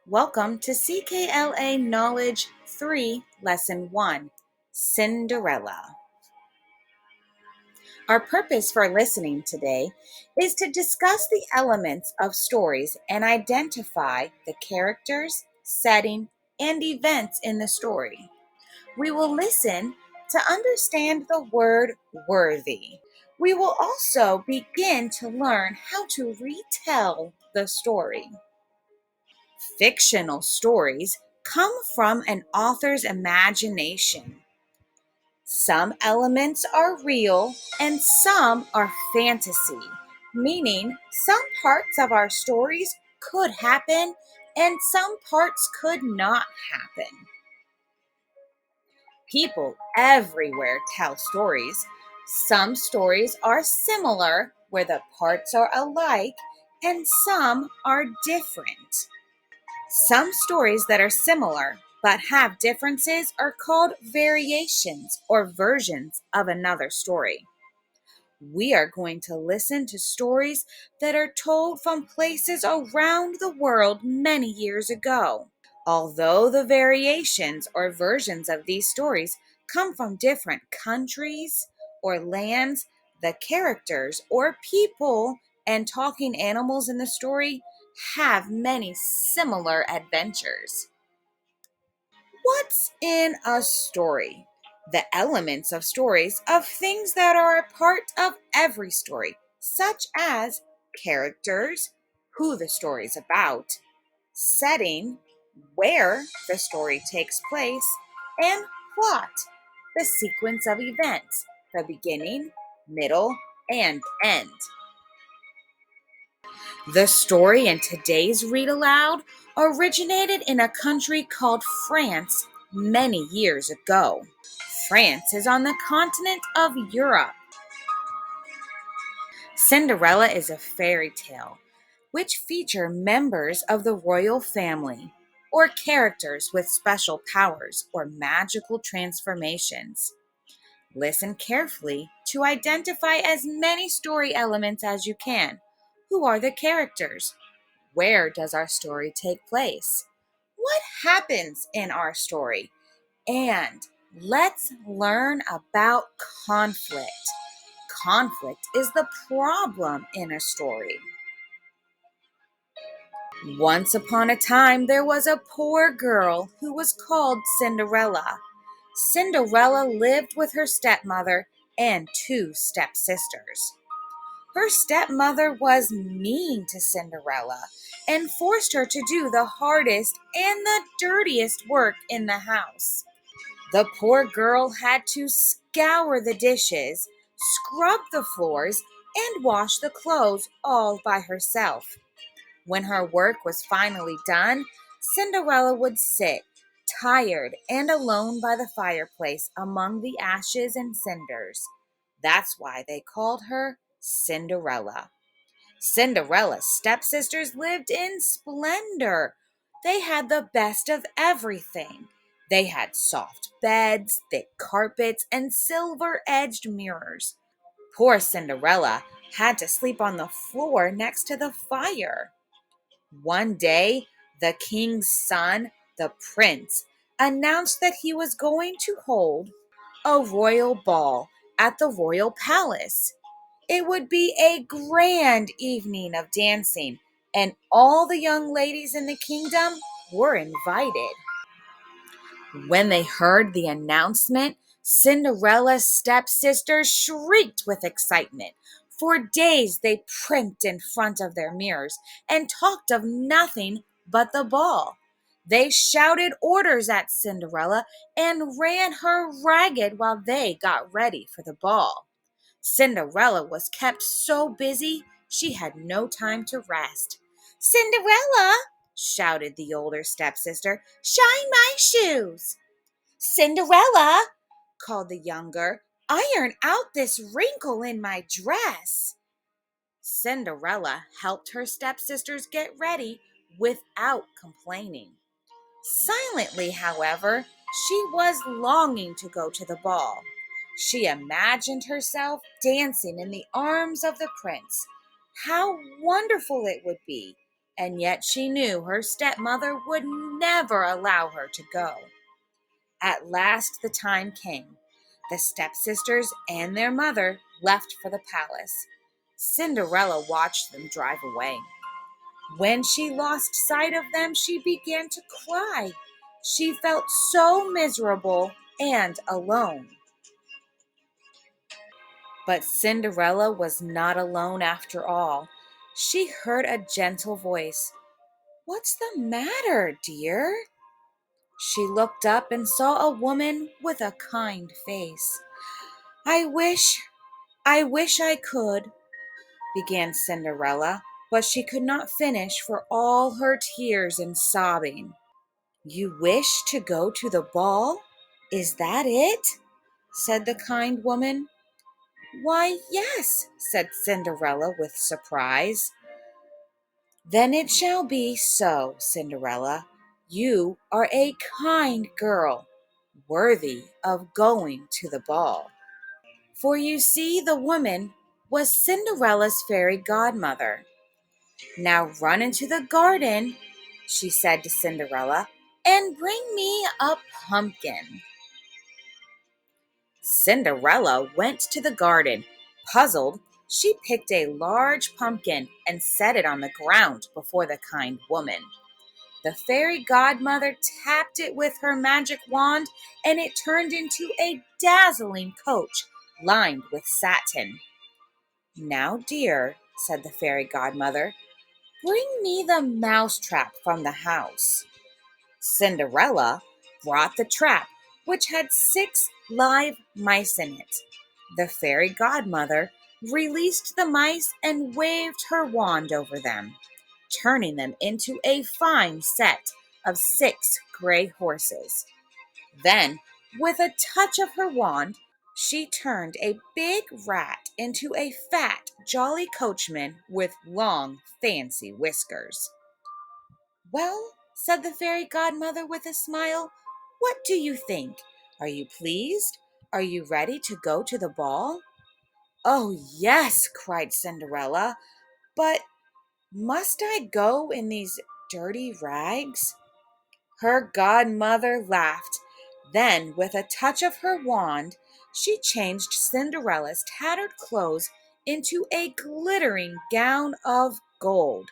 Welcome to CKLA Knowledge 3, Lesson 1, Cinderella. Our purpose for listening today is to discuss the elements of stories and identify the characters, setting, and events in the story. We will listen to understand the word worthy. We will also begin to learn how to retell the story. Fictional stories come from an author's imagination. Some elements are real and some are fantasy, meaning some parts of our stories could happen and some parts could not happen. People everywhere tell stories. Some stories are similar, where the parts are alike, and some are different. Some stories that are similar but have differences are called variations or versions of another story. We are going to listen to stories that are told from places around the world many years ago. Although the variations or versions of these stories come from different countries or lands, the characters or people and talking animals in the story have many similar adventures. What's in a story? The elements of stories of things that are a part of every story, such as characters, who the story is about, setting, where the story takes place, and plot, the sequence of events, the beginning, middle, and end. The story in today's Read Aloud originated in a country called France many years ago. France is on the continent of Europe. Cinderella is a fairy tale which feature members of the royal family or characters with special powers or magical transformations. Listen carefully to identify as many story elements as you can. Who are the characters? Where does our story take place? What happens in our story? And let's learn about conflict. Conflict is the problem in a story. Once upon a time, there was a poor girl who was called Cinderella. Cinderella lived with her stepmother and two stepsisters. Her stepmother was mean to Cinderella and forced her to do the hardest and the dirtiest work in the house. The poor girl had to scour the dishes, scrub the floors, and wash the clothes all by herself. When her work was finally done, Cinderella would sit, tired and alone by the fireplace among the ashes and cinders. That's why they called her Cinderella. Cinderella's stepsisters lived in splendor. They had the best of everything. They had soft beds, thick carpets, and silver-edged mirrors. Poor Cinderella had to sleep on the floor next to the fire. One day, the king's son, the prince, announced that he was going to hold a royal ball at the royal palace. It would be a grand evening of dancing, and all the young ladies in the kingdom were invited. When they heard the announcement, Cinderella's stepsisters shrieked with excitement. For days they primped in front of their mirrors and talked of nothing but the ball. They shouted orders at Cinderella and ran her ragged while they got ready for the ball. Cinderella was kept so busy she had no time to rest. "Cinderella!" shouted the older stepsister. "Shine my shoes!" "Cinderella!" called the younger. "Iron out this wrinkle in my dress!" Cinderella helped her stepsisters get ready without complaining. Silently, however, she was longing to go to the ball. She imagined herself dancing in the arms of the prince. How wonderful it would be! and yet she knew her stepmother would never allow her to go. At last the time came. The stepsisters and their mother left for the palace. Cinderella watched them drive away. When she lost sight of them, she began to cry. She felt so miserable and alone. But Cinderella was not alone after all. She heard a gentle voice. "What's the matter, dear?" She looked up and saw a woman with a kind face. I wish I could," began Cinderella, but she could not finish for all her tears and sobbing. "You wish to go to the ball? Is that it?" said the kind woman. "Why, yes," said Cinderella with surprise. "Then it shall be so, Cinderella. You are a kind girl, worthy of going to the ball." For you see, the woman was Cinderella's fairy godmother. "Now run into the garden," she said to Cinderella, "and bring me a pumpkin." Cinderella went to the garden. Puzzled, she picked a large pumpkin and set it on the ground before the kind woman. The fairy godmother tapped it with her magic wand, and it turned into a dazzling coach lined with satin. "Now, dear," said the fairy godmother, "bring me the mousetrap from the house." Cinderella brought the trap, which had 6 live mice in it. The fairy godmother released the mice and waved her wand over them, turning them into a fine set of 6 gray horses. Then, with a touch of her wand, she turned a big rat into a fat, jolly coachman with long, fancy whiskers. "Well," said the fairy godmother with a smile, "what do you think? Are you pleased? Are you ready to go to the ball?" "Oh, yes," cried Cinderella, "but must I go in these dirty rags?" Her godmother laughed. Then, with a touch of her wand, she changed Cinderella's tattered clothes into a glittering gown of gold,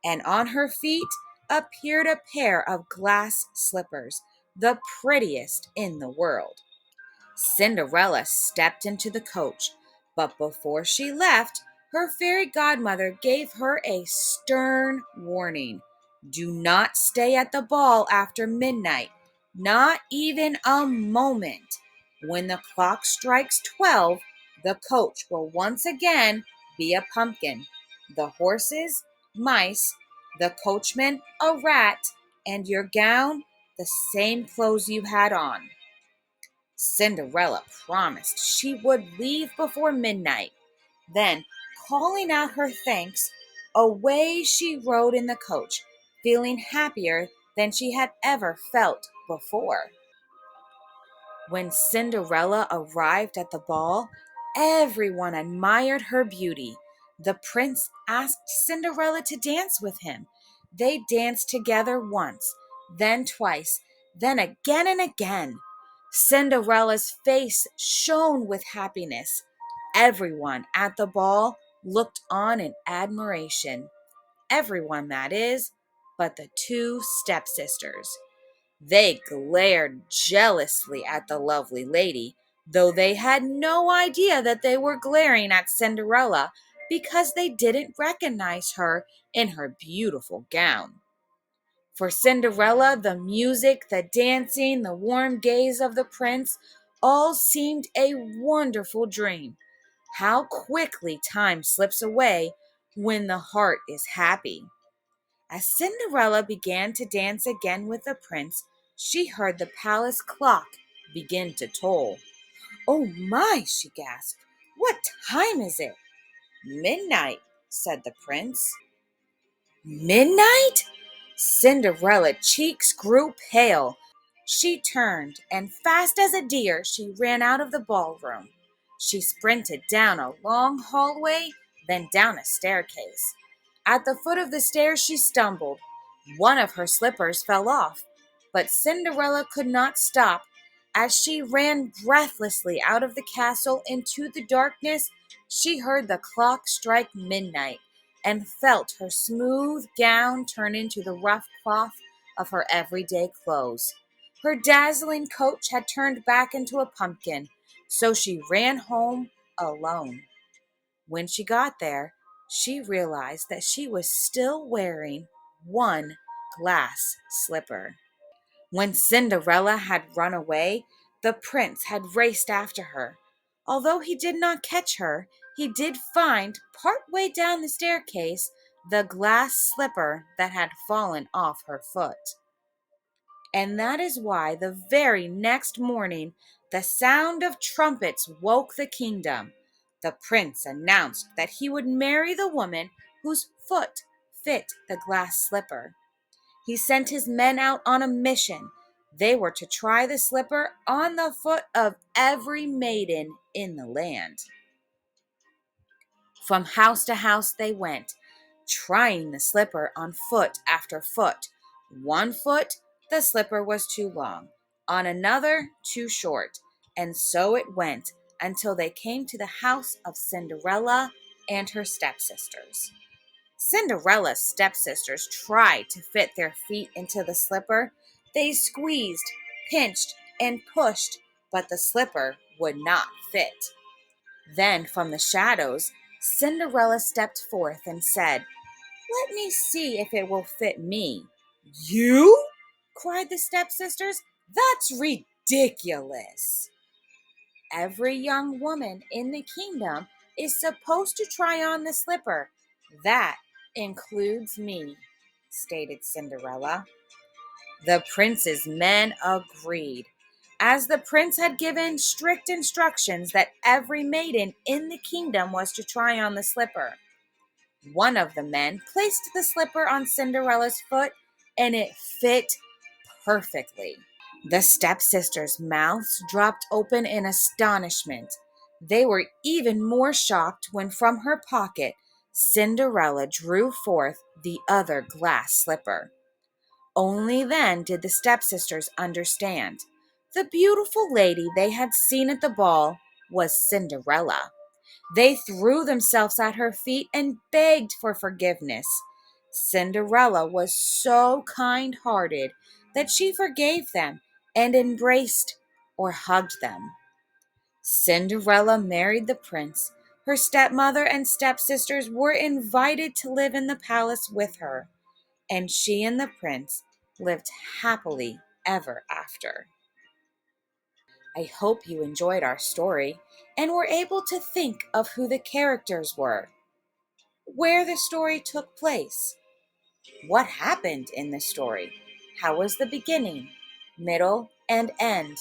and on her feet appeared a pair of glass slippers, the prettiest in the world. Cinderella stepped into the coach, but before she left, her fairy godmother gave her a stern warning. "Do not stay at the ball after midnight, not even a moment. When the clock strikes 12, the coach will once again be a pumpkin, the horses, mice, the coachman, a rat, and your gown, the same clothes you had on." Cinderella promised she would leave before midnight. Then, calling out her thanks, away she rode in the coach, feeling happier than she had ever felt before. When Cinderella arrived at the ball, everyone admired her beauty. The prince asked Cinderella to dance with him. They danced together once, then twice, then again and again. Cinderella's face shone with happiness. Everyone at the ball looked on in admiration. Everyone, that is, but the 2 stepsisters. They glared jealously at the lovely lady, though they had no idea that they were glaring at Cinderella because they didn't recognize her in her beautiful gown. For Cinderella, the music, the dancing, the warm gaze of the prince all seemed a wonderful dream. How quickly time slips away when the heart is happy. As Cinderella began to dance again with the prince, she heard the palace clock begin to toll. "Oh my," she gasped. "What time is it?" "Midnight," said the prince. "Midnight?" Cinderella's cheeks grew pale. She turned, and fast as a deer, she ran out of the ballroom. She sprinted down a long hallway, then down a staircase. At the foot of the stairs, she stumbled. One of her slippers fell off, but Cinderella could not stop. As she ran breathlessly out of the castle into the darkness, she heard the clock strike midnight and felt her smooth gown turn into the rough cloth of her everyday clothes. Her dazzling coach had turned back into a pumpkin, so she ran home alone. When she got there, she realized that she was still wearing one glass slipper. When Cinderella had run away, the prince had raced after her. Although he did not catch her, he did find, part way down the staircase, the glass slipper that had fallen off her foot. And that is why the very next morning the sound of trumpets woke the kingdom. The prince announced that he would marry the woman whose foot fit the glass slipper. He sent his men out on a mission. They were to try the slipper on the foot of every maiden in the land. From house to house they went, trying the slipper on foot after foot. One foot, the slipper was too long, on another, too short, and so it went until they came to the house of Cinderella and her stepsisters. Cinderella's stepsisters tried to fit their feet into the slipper. They squeezed, pinched, and pushed, but the slipper would not fit. Then, from the shadows, Cinderella stepped forth and said, "Let me see if it will fit me." "You?" cried the stepsisters. "That's ridiculous." Every young woman in the kingdom is supposed to try on the slipper. That includes me, stated Cinderella. The prince's men agreed, as the prince had given strict instructions that every maiden in the kingdom was to try on the slipper. One of the men placed the slipper on Cinderella's foot, and it fit perfectly. The stepsisters' mouths dropped open in astonishment. They were even more shocked when from her pocket Cinderella drew forth the other glass slipper. Only then did the stepsisters understand. The beautiful lady they had seen at the ball was Cinderella. They threw themselves at her feet and begged for forgiveness. Cinderella was so kind-hearted that she forgave them and embraced or hugged them. Cinderella married the prince. Her stepmother and stepsisters were invited to live in the palace with her, and she and the prince lived happily ever after. I hope you enjoyed our story and were able to think of who the characters were, where the story took place, what happened in the story, how was the beginning, middle, and end,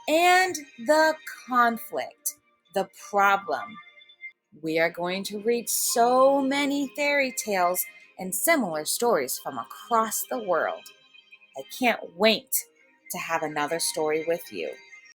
and the conflict, the problem. We are going to read so many fairy tales and similar stories from across the world. I can't wait to have another story with you.